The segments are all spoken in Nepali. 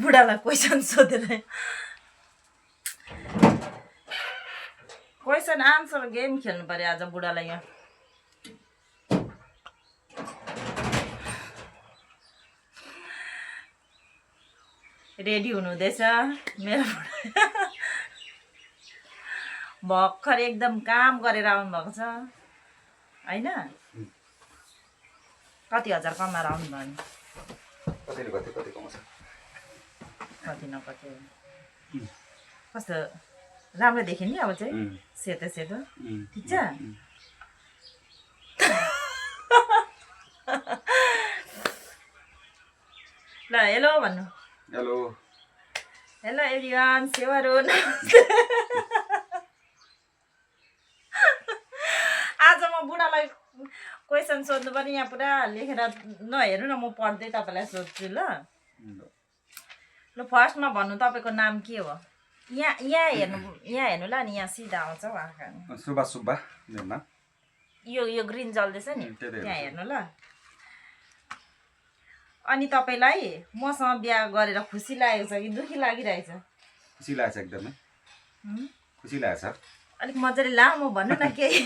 बुढालाई क्वेसन सोधेर क्वेसन आन्सर गेम खेल्नु पर्यो आज बुढालाई यहाँ रेडी हुनुहुँदैछ मेरो भर्खर एकदम काम गरेर आउनु भएको छ हैन कति हजार कमाएर आउनु भयो कति कमाउँछ कति न कति कस्तो राम्रो देखियो नि अब चाहिँ सेतो सेतो ठिक छ ल हेलो भन्नु हेलो हेलो एभ्रिवान सेवारो आज म बुढालाई क्वेसन सोध्नु पनि यहाँ पुरा लेखेर नहेर्नु न म पढ्दै तपाईँलाई सोध्छु ल ल फर्स्टमा भन्नु तपाईँको नाम के हो यहाँ हेर्नु ल अनि यहाँ सिधा आउँछ आँखा सुब्बा सुब्बा मेरो नाम यो ग्रिन जल्दैछ नि त्यहाँ हेर्नु ल अनि तपाईँलाई मसँग बिहा गरेर खुसी लागेको छ कि दुःखी लागिरहेछ खुसी लागेछ एकदमै खुसी लागेछ अलिक मजाले लामो भन्नु न केही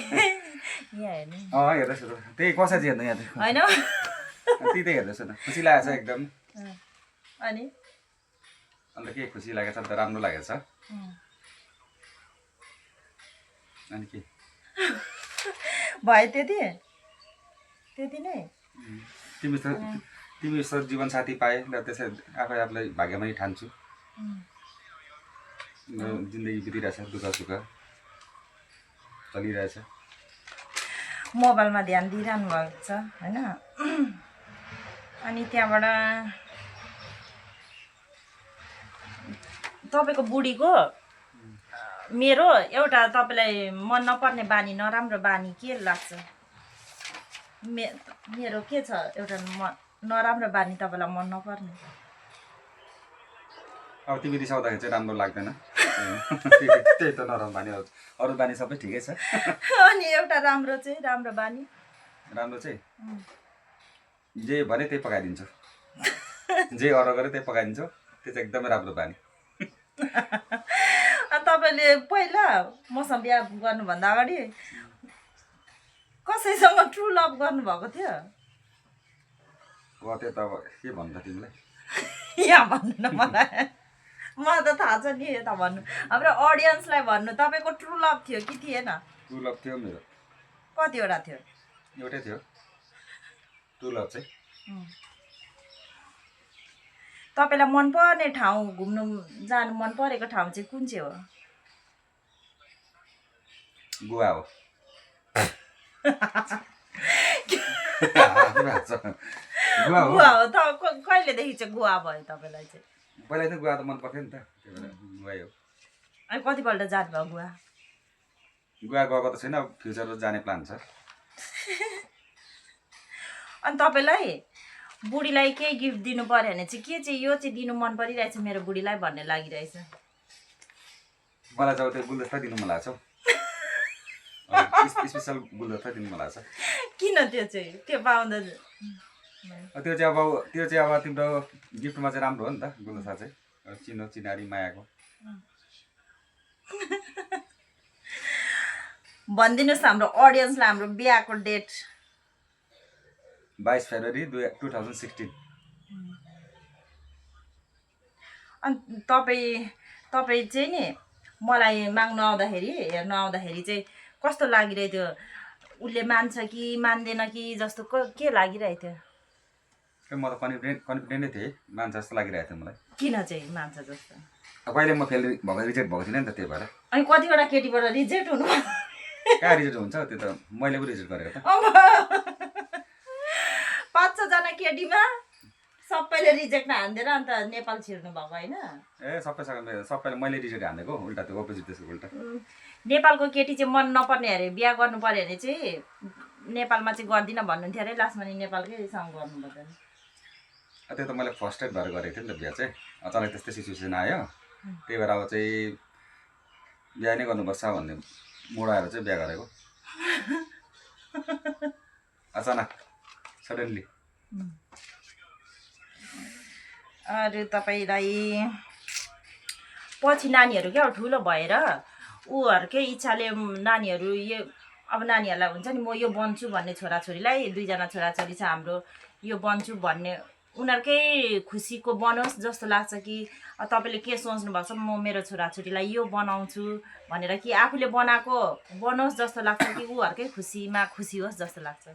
यहाँ हेर्नु हेर्दैछु त त्यही कसरी हेर्नु यहाँ होइन त्यही हेर्दैछु न खुसी लागेछ एकदम अनि अन्त के खुसी लागेछ अन्त राम्रो लागेछ अनि के भयो त्यति नै तिमी यस्तो जीवन साथी पाए र त्यसै आफूलाई भाग्यमानी ठान्छु जिन्दगी बितिरहेछ दुःख सुख चलिरहेछ मोबाइलमा ध्यान दिइरहनु भएको छ होइन अनि त्यहाँबाट तपाईँको बुढीको मेरो एउटा तपाईँलाई मन नपर्ने बानी नराम्रो बानी के लाग्छ मेरो के छ एउटा नराम्रो बानी तपाईँलाई मन नपर्ने अब तिमी रिसाउँदाखेरि चाहिँ राम्रो लाग्दैन त्यही त नराम्रो बानी अरू बानी सबै ठिकै छ अनि एउटा राम्रो बानी राम्रो चाहिँ जे भने त्यही पकाइदिन्छु जे अर्डर गरे त्यही पकाइदिन्छु त्यो चाहिँ एकदमै राम्रो बानी तपाईँले पहिला मसँग बिहा गर्नुभन्दा अगाडि कसैसँग ट्रु लभ गर्नुभएको थियो त्यो त अब के भन्नु त तिमीलाई यहाँ भन्नु न मलाई मलाई त थाहा छ नि यता भन्नु हाम्रो अडियन्सलाई भन्नु तपाईँको ट्रु लभ थियो कि थिएन ट्रु लभ थियो मेरो कतिवटा थियो एउटै थियो ट्रु लभ चाहिँ तपाईँलाई मनपर्ने ठाउँ घुम्नु जानु मन परेको ठाउँ चाहिँ कुन चाहिँ हो गोवा हो गोवा हो त कहिलेदेखि चाहिँ गोवा भयो तपाईँलाई चाहिँ पहिला चाहिँ गोवा त मन पर्थ्यो नि त त्यही भएर गोवा हो अनि कतिपल्ट जानुभयो गोवा गोवा गएको त छैन अब फ्युचरमा जाने प्लान छ अनि तपाईँलाई बुढीलाई केही गिफ्ट दिनु पर्यो भने चाहिँ के चाहिँ यो चाहिँ दिनु मन परिरहेछ मेरो बुढीलाई भन्ने लागिरहेछ मलाई चाहिँ त्यो गुलदस्ता दिनु मन लाग्छ स्पेसल गुलदस्ता दिनु मन लाग्छ किन त्यो चाहिँ त्यो पाउँदा त्यो चाहिँ अब तिम्रो गिफ्टमा चाहिँ राम्रो हो नि त गुलदस्ता चाहिँ चिनारी मायाको भनिदिनुहोस् हाम्रो अडियन्सलाई हाम्रो बिहाको डेट 22 फेब्रुअरी 2016 अनि तपाईँ चाहिँ नि मलाई माग्नु आउँदाखेरि हेर्नु आउँदाखेरि चाहिँ कस्तो लागिरहेको थियो उसले मान्छ कि मान्दैन कि जस्तो के लागिरहेको थियो म त कन्फिडेन्टै थिएँ मान्छ जस्तो लागिरहेको थियो मलाई किन चाहिँ मान्छ जस्तो अब कहिले म फेल भएको रिजेक्ट भएको थिइनँ नि त त्यही भएर अनि कतिवटा केटीबाट रिजेक्ट हुनु कहाँ रिजेक्ट हुन्छ त्यो त मैले पनि रिजेक्ट गरेको त 5-6 जना केटीमा सबैले रिजेक्ट हान्दिएर अन्त नेपाल छिर्नु भएको होइन सबैले मैले रिजेक्ट हानेको उल्टा त्यो अपोजिट त्यसको उल्टा नेपालको केटी चाहिँ मन नपर्ने अरे बिहा गर्नु पर्यो भने चाहिँ नेपालमा चाहिँ गर्दिनँ भन्नुहुन्थ्यो अरे लास्टमा नि नेपालकैसँग गर्नुपर्दैन त्यो त मैले फर्स्ट टाइम भएर गरेको थिएँ नि त बिहा चाहिँ अचानक त्यस्तै सिचुएसन आयो त्यही भएर अब चाहिँ बिहा नै गर्नुपर्छ भन्ने मोड आएर चाहिँ बिहा गरेको अचानक सडनली अरू तपाईँलाई पछि नानीहरू क्या ठुलो भएर उहरूकै इच्छाले नानीहरू यो अब नानीहरूलाई हुन्छ नि म यो बन्छु भन्ने छोराछोरीलाई 2जना छोराछोरी छ हाम्रो यो बन्छु भन्ने उनीहरूकै खुसीको बनोस् जस्तो लाग्छ कि तपाईँले के सोच्नु भएको छ म मेरो छोराछोरीलाई यो बनाउँछु भनेर कि आफूले बनाएको बनोस् जस्तो लाग्छ कि उहरूकै खुसीमा खुसी होस् जस्तो लाग्छ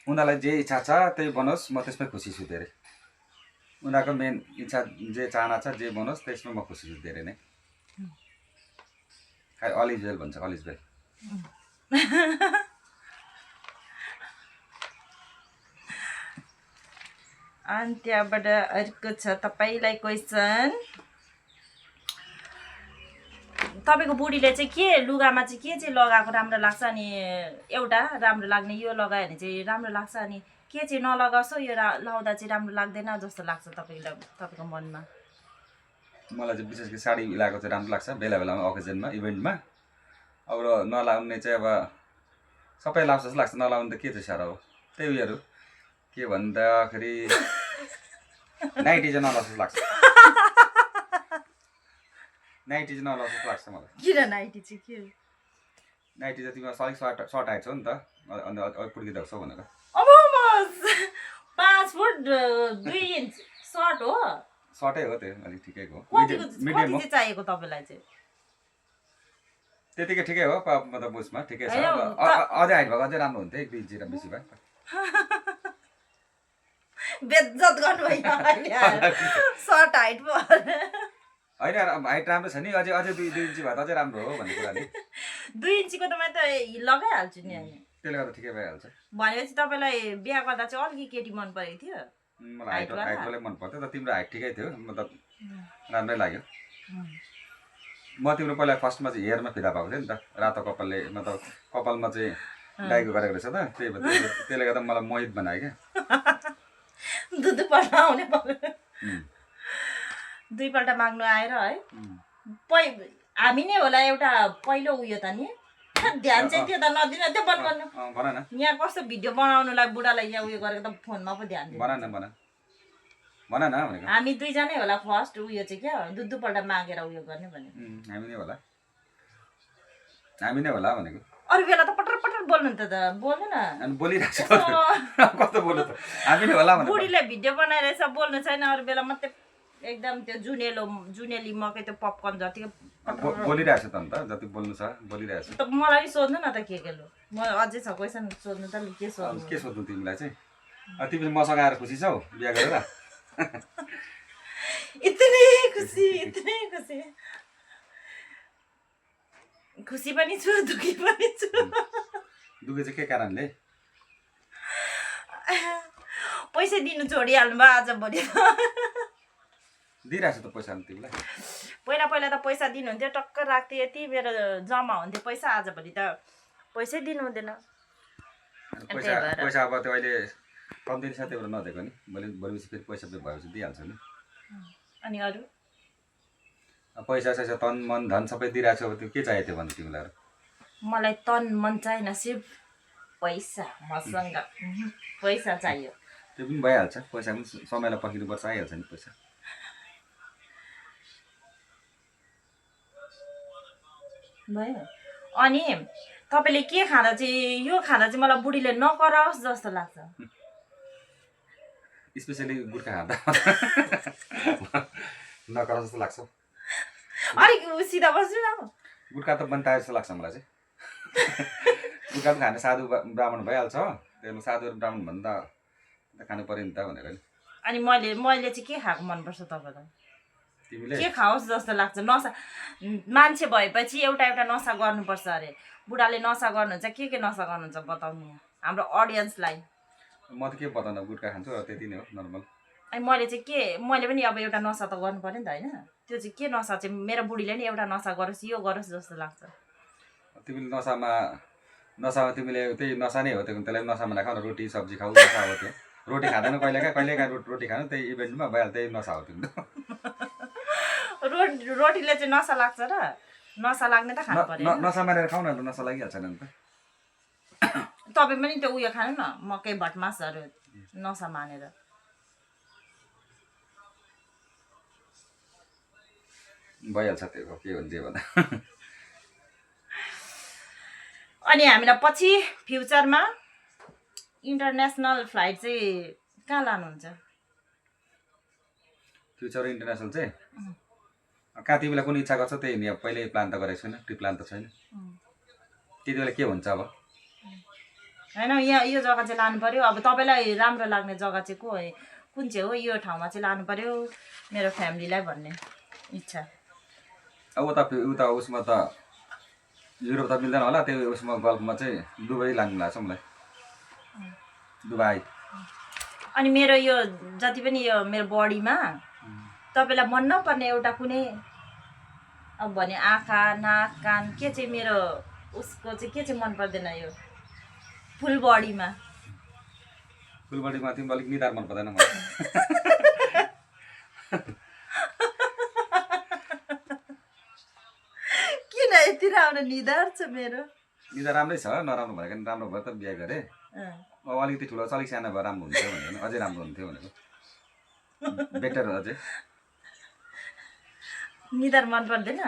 उनीहरूलाई जे इच्छा छ त्यही बनोस् म त्यसमै खुसी छु धेरै उनीहरूको मेन इच्छा जे चाहना छ जे बनोस् त्यसमा म खुसी छु धेरै नै अल इज वेल भन्छ अल इज वेल अनि त्यहाँबाट अर्को छ तपाईँलाई क्वेसन तपाईँको बुढीले चाहिँ के लुगामा चाहिँ के चाहिँ लगाएको राम्रो लाग्छ अनि एउटा राम्रो लाग्ने यो लगायो भने चाहिँ राम्रो लाग्छ अनि के चाहिँ नलगाओस् यो लाउँदा चाहिँ राम्रो लाग्दैन जस्तो लाग्छ तपाईँको मनमा मलाई चाहिँ विशेष गरी साडी लगाएको चाहिँ राम्रो लाग्छ बेला बेलामा अकेजनमा इभेन्टमा अब नलाउने चाहिँ अब सबै लाउँछ जस्तो लाग्छ नलाउने त के चाहिँ साह्रो हो त्यही उयोहरू के भन्दाखेरि नाइटी चाहिँ नलाउँछ जस्तो लाग्छ नाइटी चाहिँ नलाउँछ जस्तो लाग्छ मलाई किन नाइटी चाहिँ के नाइटी चाहिँ तिमीलाई अलिक सर्ट हाइट छौ नि त अन्त अलिक पुर्किँदो छौ भनेर अब 5 फुट 2 इन्च सर्ट हो सर्टै हो त्यो अलिक ठिकैको मिडियम हो चाहिएको तपाईँलाई चाहिँ त्यतिकै ठिकै हो मतलब बुझमा ठिकै छ अझै हाइट भएको अझै राम्रो हुन्थ्यो 1-2 इन्च बेसी भए बेज्जत गर्नुभयो सर्ट हाइट होइन हाइट राम्रो छ नि अझै 2 इन्च भए त अझै राम्रो हो भन्ने कुरा नि 2 इन्चको त मैले त लगाइहाल्छु नि अनि त्यसले गर्दा ठिकै भइहाल्छ भनेपछि तपाईँलाई बिहा गर्दा चाहिँ अलिकति केटी मन परेको थियो मलाई हाइटवालै मन पर्थ्यो त तिम्रो हाइट ठिकै थियो मतलब राम्रै लाग्यो म तिम्रो पहिला फर्स्टमा चाहिँ हेयरमा फिदा भएको थियो नि त रातो कपालले मतलब कपालमा चाहिँ डाइको गरेको रहेछ त त्यही भएर त्यसले गर्दा मलाई मोहित बनायो क्या दुईपल्ट आउने दुईपल्ट माग्नु आएर है हामी नै होला एउटा पहिलो उयो त नि ध्यान चाहिँ त्यो त नदिन त्यो भन न यहाँ कस्तो भिडियो बनाउनुलाई बुढालाई यहाँ उयो गरेको त फोनमा पो ध्यान दिनु भन न भनेको हामी 2 जनै होला फर्स्ट उयो चाहिँ क्या दुईपल्ट मागेर उयो गर्ने भने हामी नै होला भनेको अरू बेला त पटर पटर बोल्नु त बोल्नु न अनि बोलिरहेको छ कस्तो बोल्नु त हामी नै होला भने बुढीले भिडियो बनाइरहेछ बोल्नु छैन अरू बेला मात्रै एकदम त्यो जुनेली मकै त्यो पपकर्न जतिको बोलिरहेछ त अन्त जति बोल्नु छ बोलिरहेछ त मलाई नि सोध्नु न त के लु म अझै छ क्वेसन सोध्नु त के सोध्नु तिमीलाई चाहिँ तिमीले मसँग आएर खुसी छौ बिहा गरेर इतनै खुसी खुसी पनि छु दुखी पनि छु दुखी चाहिँ के कारणले पैसा दिनु छोडिहाल्नु भयो आज भोलि दिइरहेछ त पैसा तिमीलाई पहिला त पैसा दिनुहुन्थ्यो टक्क राख्थ्यो यति मेरो जम्मा हुन्थ्यो पैसा आज भोलि त पैसै दिनु हुँदैन पैसा अब त्यो अहिले कम्ती छ त्यही भएर नदिएको नि भोलिपछि फेरि पैसा भएपछि दिइहाल्छ नि अनि अरू पैसा तन मन धन सबै दिइरहेको छ त्यो के चाहिएको थियो भने तिमीलाई मलाई तन मन चाहिएन सिर्फ पैसा मसँग पैसा चाहियो त्यो पनि भइहाल्छ पैसा पनि समयलाई पर्खिनुपर्छ आइहाल्छ नि पैसा भयो अनि तपाईँले के खाँदा चाहिँ यो खाँदा चाहिँ मलाई बुढीले नकराओस् जस्तो लाग्छ स्पेसली गुट्खा खाँदा नकराओस् जस्तो लाग्छ अलिक सिधा बस्नु न गुट्खा त बन्ताए जस्तो लाग्छ मलाई चाहिँ गुट्खा पनि खाने साधु ब्राह्मण भइहाल्छ त्यो साधु ब्राह्मण भन्दा खानु पऱ्यो नि त भनेर नि अनि मैले चाहिँ के खाएको मनपर्छ तपाईँलाई तिमीले के खाओस् जस्तो लाग्छ नसा मान्छे भएपछि एउटा नसा गर्नुपर्छ अरे बुढाले नसा गर्नुहुन्छ के नसा गर्नुहुन्छ बताउनु हाम्रो अडियन्सलाई म त के बताउनु गुट्खा खान्छु त्यति नै हो नर्मल अनि मैले पनि अब एउटा नसा त गर्नु पर्यो नि त होइन त्यो चाहिँ के नसा चाहिँ मेरो बुढीले नि एउटा नसा गरोस् यो गरोस् जस्तो लाग्छ तिमीले नसामा तिमीले त्यही नसा नै हो त्यो त्यसलाई नसामा नखाऊ न रोटी सब्जी खाऊ नसा हो त्यो रोटी खाँदैन कहिलेकाहीँ रोटी खानु त्यही इभेन्टमा भइहाल्छ त्यही नसा हो तिम्रो रोटीले चाहिँ नसा लाग्छ र नसा लाग्ने त खानु पर्यो नसा मारेर खाऊ न नसा लागिहाल्छ नि त तपाईँ पनि त्यो उयो खानु न मकै भटमासहरू नसा मानेर भइहाल्छ त्यो के हुन्छ भन्दा अनि हामीलाई पछि फ्युचरमा इन्टरनेसनल फ्लाइट चाहिँ कहाँ लानुहुन्छ फ्युचर इन्टरनेसनल चाहिँ कहाँ तिमीलाई कुन इच्छा गर्छ त्यही नि अब पहिल्यै प्लान त गरेको छैन त्यो प्लान त छैन त्यति बेला के हुन्छ अब होइन यहाँ यो जग्गा चाहिँ लानु पर्यो अब तपाईँलाई राम्रो लाग्ने जग्गा चाहिँ कुन चाहिँ हो यो ठाउँमा चाहिँ लानु पर्यो मेरो फ्यामिलीलाई भन्ने इच्छा अब उता उसमा त युरोप त मिल्दैन होला त्यो उसमा गल्फमा चाहिँ दुबई लानु लाग्छ मलाई दुबई अनि मेरो यो जति पनि यो मेरो बडीमा तपाईँलाई मन नपर्ने एउटा कुनै अब भने आँखा नाक कान के चाहिँ मेरो उसको चाहिँ के चाहिँ मन पर्दैन यो फुल बडीमा तिमीलाई अलिक निधार मन पर्दैन मलाई किन यति राम्रो निधार छ मेरो निधार राम्रै छ नराम्रो भनेको नि राम्रो भयो त बिहा गरेँ अब अलिकति ठुलो अलिक सानो भए राम्रो हुन्थ्यो भनेको अझै राम्रो हुन्थ्यो भनेको बेटर अझै निधार मन पर्दैन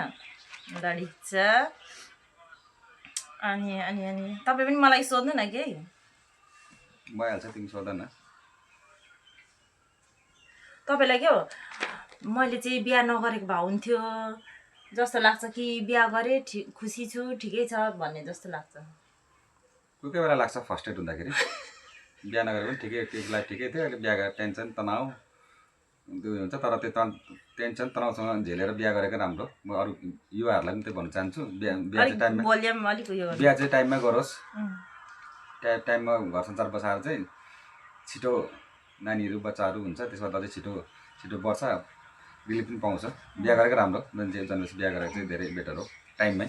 लडी छ अनि अनि अनि तपाईँ पनि मलाई सोध्नु न केही भइहाल्छ तिमी सोध न तपाईँलाई के हो मैले चाहिँ बिहा नगरेको भए हुन्थ्यो जस्तो लाग्छ कि बिहा गरेँ खुसी छु ठिकै छ भन्ने जस्तो लाग्छ कोही कोही बेला लाग्छ फर्स्ट एड हुँदाखेरि बिहा नगरेको पनि ठिकै लाइफ ठिकै थियो अहिले बिहा गरेर टेन्सन तनाउ त्यो हुन्छ तर त्यो टेन्सन तनाउसँग झेलेर बिहा गरेको राम्रो म अरू युवाहरूलाई पनि त्यही भन्न चाहन्छु बिहा चाहिँ टाइममा गरोस् टाइममा घर संसार बसाएर चाहिँ छिटो नानीहरू बच्चाहरू हुन्छ त्यसबाट अझै छिटो बढ्छ रिलिफ पनि पाउँछ बिहा गरेको राम्रो मान्छे जन्मेपछि बिहा गरेको चाहिँ धेरै बेटर हो टाइममै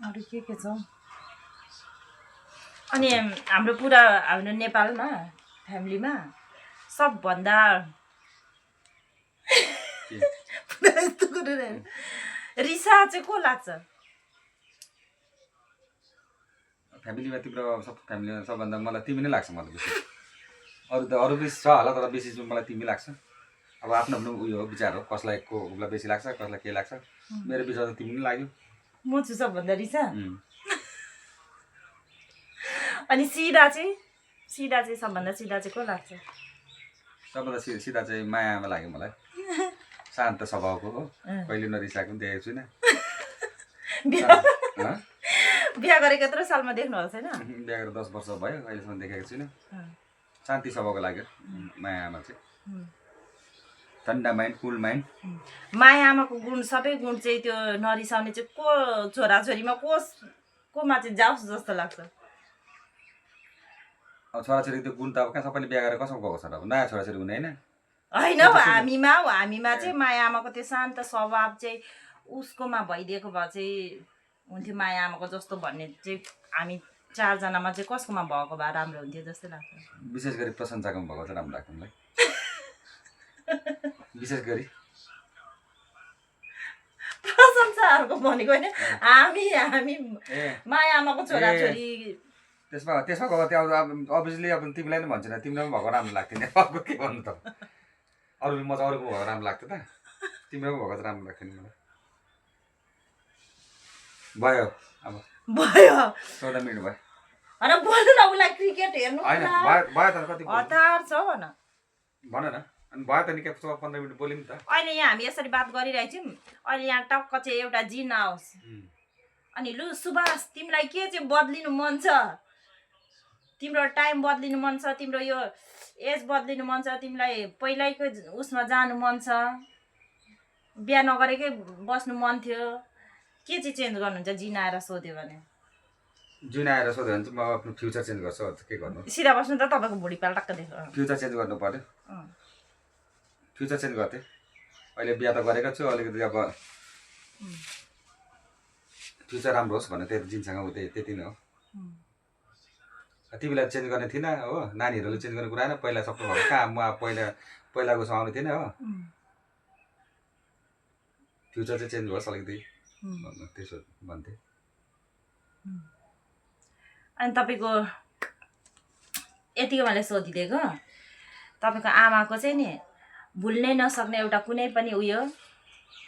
अरू के छ अनि हाम्रो नेपालमा फ्यामिलीमा सबभन्दा रिसा चाहिँ को लाग्छ फ्यामिलीमा तिम्रो सब फ्यामिलीमा सबभन्दा मलाई तिमी नै लाग्छ मलाई बेसी अरू बेसी छ होला तर बेसी चाहिँ मलाई तिमी लाग्छ अब आफ्नो उयो हो विचार हो कसलाई कोलाई बेसी लाग्छ कसलाई के लाग्छ मेरो विचार त तिमी नै लाग्यो म छु सबभन्दा रिसा अनि सिधा चाहिँ सबभन्दा सिधा चाहिँ को लाग्छ सबभन्दा सिधा चाहिँ मायामा लाग्यो मलाई शान्त स्वभावको हो कहिले नरिसाएको पनि देखेको छुइनँ बिहा गरेको यत्रो सालमा देख्नुभएको छैन बिहा गरेर 10 वर्ष भयो अहिलेसम्म देखेको छुइनँ शान्ति स्वभावको लाग्यो मायामा चाहिँ ठन्डा माइन्ड कुल माइन्ड माया आमाको गुण सबै गुण चाहिँ त्यो नरिसाउने चाहिँ को छोराछोरीमा कोमा चाहिँ जाओस् जस्तो लाग्छ अब छोराछोरी त्यो गुण त अब कहाँ सबैले बिहा गरेर कसो गएको छ अब नयाँ छोराछोरी हुने होइन हामीमा चाहिँ माया आमाको त्यो शान्त स्वभाव चाहिँ उसकोमा भइदिएको भए चाहिँ हुन्थ्यो माया आमाको जस्तो भन्ने चाहिँ हामी 4 जनामा चाहिँ कसकोमा भएको भए राम्रो हुन्थ्यो जस्तो लाग्छ विशेष गरी प्रशंसाको भएको चाहिँ राम्रो लाग्छ मलाई विशेष गरी प्रशंसाहरूको भनेको होइन हामी माया आमाको छोराछोरी त्यसमा गएको त्यो अब अभियसली अब तिमीलाई नै भन्छु न तिमीलाई पनि भएको राम्रो लाग्थ्यो नि अर्को के भन्नु त अरूले म चाहिँ अरूको भएको राम्रो लाग्थ्यो त तिम्रो पनि भएको चाहिँ राम्रो लाग्थ्यो नि मलाई भयो 14 मिनट भयो होइन बोल्नु न उसलाई क्रिकेट हेर्नु होइन भयो त कति हतार छ भन भन न अनि भयो त नि के 15 मिनट बोल्यौँ त अहिले यहाँ हामी यसरी बात गरिरहेको छौँ अहिले यहाँ टक्क चाहिँ एउटा जिन आओस् अनि लु सुभाष तिमीलाई के चाहिँ बदलिनु मन छ तिम्रो टाइम बदलिनु मन छ तिम्रो यो एज बदलिनु मन छ तिमीलाई पहिल्यैको उसमा जानु मन छ बिहा नगरेकै बस्नु मन थियो के चाहिँ चेन्ज गर्नुहुन्छ जिन आएर सोध्यो भने जुन आएर सोध्यो भने चाहिँ म आफ्नो फ्युचर चेन्ज गर्छु के गर्नु सिधा बस्नु त तपाईँको भुँडी पाल टक्क देख्नु फ्युचर चेन्ज गर्नु पर्यो फ्युचर चेन्ज गर्थेँ अहिले बिहा त गरेको छु अलिकति अब फ्युचर राम्रो होस् भने त्यो जिनसँग त्यति नै हो तिमीलाई चेन्ज गर्ने थिइनँ हो नानीहरूले चेन्ज गर्ने कुरा होइन पहिला सबै भएको कहाँ म पहिलाको आउने थिएन हो फ्युचर चाहिँ चेन्ज होस् अलिकति त्यसो भन्थे। अनि तपाईँको यतिको मैले सोधिदिएको तपाईँको आमाको चाहिँ नि भुल्नै नसक्ने एउटा कुनै पनि उयो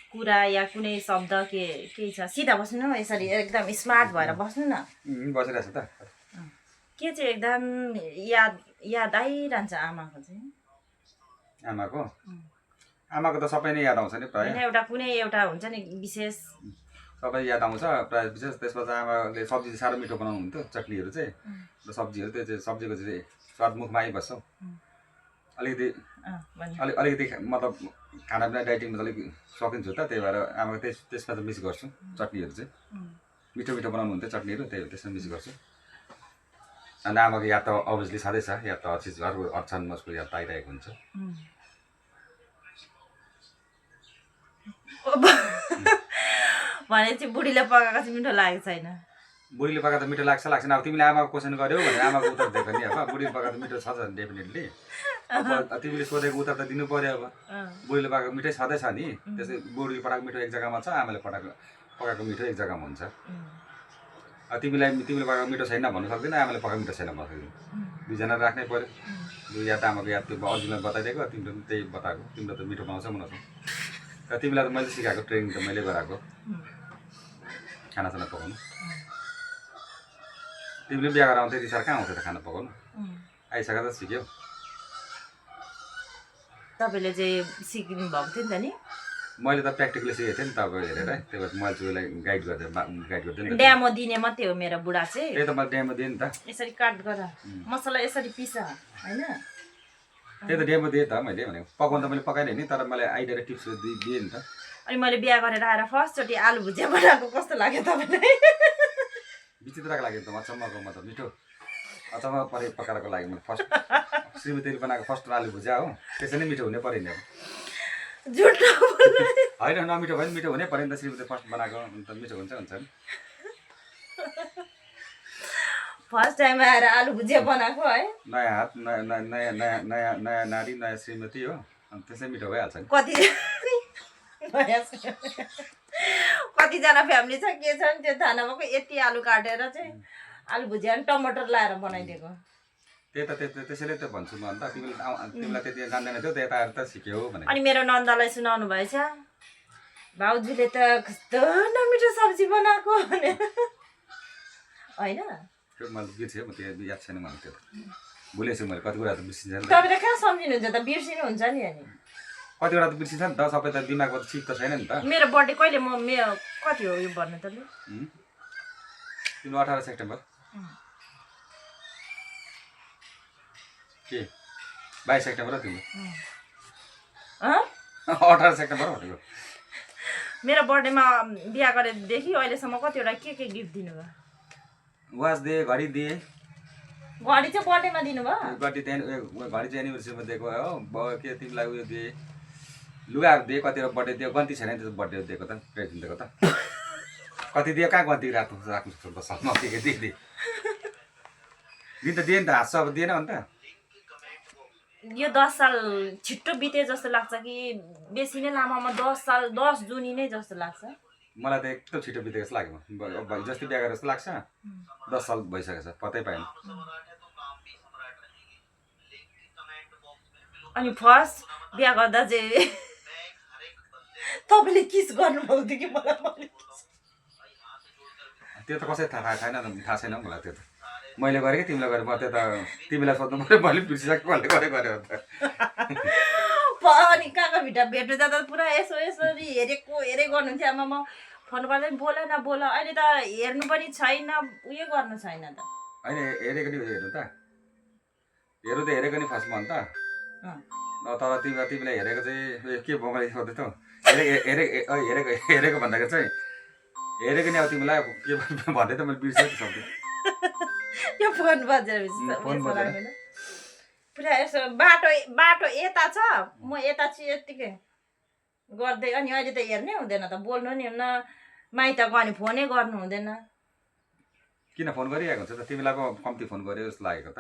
कुरा या कुनै शब्द केही छ? सिधा बस्नु न, यसरी एकदम स्मार्ट भएर बस्नु न। बसिरहेछ त। के चाहिँ एकदम याद आइरहन्छ आमाको चाहिँ? आमाको त सबै नै याद आउँछ नि प्रायः। एउटा कुनै एउटा हुन्छ नि विशेष, सबै याद आउँछ प्रायः विशेष। त्यसपछि आमाले सब्जी साह्रो मिठो बनाउनुहुन्थ्यो, चटनीहरू चाहिँ र सब्जीहरू त्यो चाहिँ सब्जीको चाहिँ स्वाद मुखमा आइबस्छ। अलिकति मतलब खानापिना डाइटिङमा त अलिक सकिन्छु त, त्यही भएर आमाको त्यसमा त मिस गर्छु। चटनीहरू चाहिँ मिठो मिठो बनाउनुहुन्थ्यो चटनीहरू, त्यही त्यसमा मिस गर्छु। अनि आमाको याद त अभियसली छँदैछ, याद त हर चिज हर क्षणमा उसको याद त आइरहेको हुन्छ। भनेपछि बुढीले पकाएको चाहिँ मिठो लागेको छैन? बुढीले पकाएको त मिठो लाग्दैन। अब तिमीले आमाको क्वेसन गर्यौ भने आमाको उत्तर दिएको नि। अब बुढीले पकाएको त मिठो छ डेफिनेटली। अब तिमीले सोधेको उत्तर त दिनु पर्यो। अब बुढीले पकाएको मिठै छँदैछ नि। त्यसै बुढीले पकाएको मिठो एक जग्गामा छ, आमाले पकाएको मिठो एक जग्गामा हुन्छ। अब तिमीले पकाएको मिठो छैन भन्नु सक्दैन, आमाले पकाएको मिठो छैन भन्नु सक्दैन। दुईजना राख्नै पर्यो। याद आमाको याद त्यो अरूलाई बताइदिएको, तिमीले पनि त्यही बताएको। तिमीले त मिठो बनाउँछ बनाउँछ र तिमीलाई त मैले सिकाएको, ट्रेनिङ त मैले गराएको खानासाना पकाउनु। तिमीले बिहा गरेर आउँथ्यो त्यति साह्रो कहाँ आउँथ्यो त खाना पकाउनु? आइसकेर त सिक्यौ। तपाईँले चाहिँ सिक्नु भएको थियो नि त नि? मैले त प्र्याक्टिकली सिकेको थिएँ नि त अब हेरेर। त्यही भएर मैले चाहिँ उसलाई गाइड गर्दै नि। ड्यामो दिने मात्रै हो मेरो बुढा चाहिँ। त्यही त मैले ड्यामो दिएँ नि त। यसरी काट गर, मसला यसरी पिस होइन। त्यही त डेमो दिएँ त मैले भनेको। पकाउनु त मैले पकाइनँ नि, तर मैले आइडिया र टिप्स दिएँ नि त। अनि मैले बिहा गरेर आएर फर्स्टचोटि आलु भुजिया बनाएको कस्तो लाग्यो तपाईँलाई? विचित्रको लागि त अचम्मको म त मिठो अचम्म परे पकाएको लागि मैले फर्स्ट श्रीमतीले बनाएको फर्स्ट आलु भुजिया हो। त्यसै नै मिठो हुनै पऱ्यो नि। झुट होइन, नमिठो भयो नि मिठो हुनै पऱ्यो नि त। श्रीमती फर्स्ट बनाएको त मिठो हुन्छ नि। फर्स्ट टाइम आएर आलु भुजिया बनाएको है। नयाँ हात, नयाँ नारी, नयाँ श्रीमती हो, अनि त्यसै मिठो भइहाल्छ नि। कतिजना फ्यामिली छ के छ नि त्यो थाहा नभएको, यति आलु काटेर चाहिँ आलु भुजिया नि टमाटर लाएर बनाइदिएको। त्यही त त्यसैले त भन्छु म। अन्त तिमीलाई त्यति जान्दैन थियो, त्यता आएर त सिक्यौ भने। अनि मेरो नन्दलाई सुनाउनु भएछ, भाउजूले त कस्तो नमिठो सब्जी बनाएको भने होइन? त्यो मैले बिर्सेँ, म त्यो याद छैन मलाई। त्यो त भुलेछु मैले। कति कुरा त बिर्सिन्छ नि। तपाईँले कहाँ सम्झिनुहुन्छ त? बिर्सिनुहुन्छ नि। अनि कति कुरा त बिर्सिन्छ नि त, सबै त दिमागमा त सिक त छैन नि त। मेरो बर्थडे कहिले? मेरो कति हो यो भन्नु त? तिम्रो 18 सेप्टेम्बर के 22 सेप्टेम्बर हो तिम्रो? 18 सेप्टेम्बर भनेको। मेरो बर्थडेमा बिहा गरेदेखि अहिलेसम्म कतिवटा के गिफ्ट दिनुभयो? वाच दिए, घडी दिए। घडी चाहिँ बर्थडेमा दिनुभयो? घडी चाहिँ एनिभर्सरीमा दिएको हो। के तिमीलाई उयो दिए, लुगाहरू दिए। कतिवटा बर्थडे दियो, गन्ती छैन त्यो बर्थडे दिएको त, प्रेजेन्ट दिएको त। कति दियो, कहाँ गन्ती राख्नु सक्छ त? सम्म के दिए दिन त दिएँ नि त। हाँस्छ अब दिएन अन्त। यो 10 साल छिट्टो बिते जस्तो लाग्छ कि बेसी नै लामोमा? 10 साल 10 जुनी नै जस्तो लाग्छ मलाई त एकदम छिटो बितेको जस्तो लाग्यो। जस्तै बिहा गरेर जस्तो लाग्छ। 10 साल भइसकेको छ, पत्तै पाएन। अनि फर्स्ट बिहा गर्दा चाहिँ तपाईँले किस गर्नुभएको थियो कि मलाई? त्यो त कसै थाहा छैन मलाई। त्यो त मैले गरेँ कि तिमीलाई गरेँ? म त्यो त तिमीलाई सोध्नु पऱ्यो। मैले बिर्सिसकेँ कसले गरेँ अन्त। अनि कहाँ भिटा भेट्नु जाँदा पुरा यसरी हेरे गर्नुहुन्थ्यो। आमा म फोन गर्दा पनि बोल न बोल। अहिले त हेर्नु पनि छैन, उयो गर्नु छैन त। होइन, हेरेको नि हेर्नु त। हेरेको नि फर्स्टमा अन्त। तर तिमीलाई हेरेको चाहिँ के बोमाले सोध्दै त? हेरेको भन्दाखेरि चाहिँ हेरेको नि। अब तिमीलाई के भन्दै त मैले बिर्सेँ सक्छु। यो फोन बजेर पुरा यसो बाटो यता छ, म यता चाहिँ यत्तिकै गर्दै। अनि अहिले त हेर्नै हुँदैन त, बोल्नु नि हुन्न। माइत गयो भने फोनै गर्नु हुँदैन। किन फोन गरिरहेको हुन्छ त? तिमीलाई पो कम्ती फोन गर्यो जस्तो लागेको त।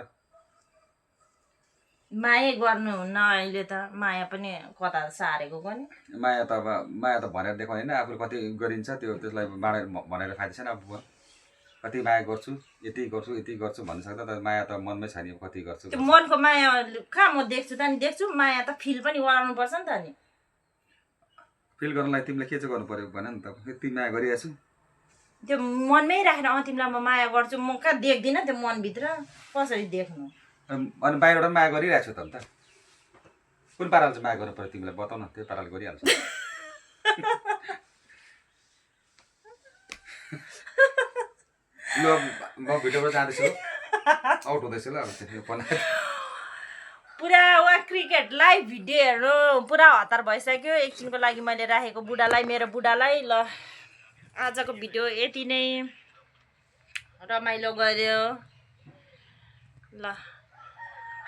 माया गर्नुहुन्न अहिले त माया पनि कता सारेको पनि माया त भनेर देखाउने होइन आफूले कति गरिन्छ त्यसलाई भनेर फाइदा छैन अब बुवा कति माया गर्छु यति गर्छु भन्न सक्दा त माया त मनमै छैन कति गर्छु त्यो मनको माया कहाँ म देख्छु त नि देख्छु माया त फिल पनि गराउनु पर्छ नि त नि फिल गर्नलाई तिमीले के चाहिँ गर्नु पर्यो भन नि त यति माया गरिरहेको छु त्यो मनमै राखेर तिमीलाई म माया गर्छु म कहाँ देख्दिनँ त्यो मनभित्र कसरी देख्नु अनि बाहिरबाट माया गरिरहेको छु त अन्त कुन पाराले चाहिँ माया गर्नु पर्यो तिमीलाई बताउ न त्यो पाराले गरिहाल्छु ल म भिडियोबाट जाँदैछु आउट हुँदैछु ल अब पुरा वा क्रिकेट लाइभ भिडियोहरू पुरा हतार भइसक्यो एकछिनको लागि मैले राखेको मेरो बुढालाई ल आजको भिडियो यति नै रमाइलो गर्यो ल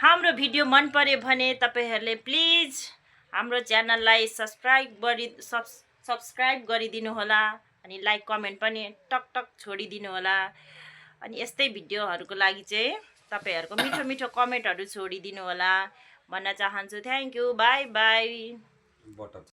हाम्रो भिडियो मन पर्यो भने तपाईहरूले प्लिज हाम्रो च्यानललाई सब्सक्राइब गरिदिनु होला अनि लाइक कमेन्ट पनि टक छोडिदिनु होला अनि यस्तै भिडियोहरूको लागि चाहिँ तपाईहरूको मिठो मिठो कमेन्टहरू छोडिदिनु होला भन्न चाहन्छु थ्याङ्क यू बाई बाई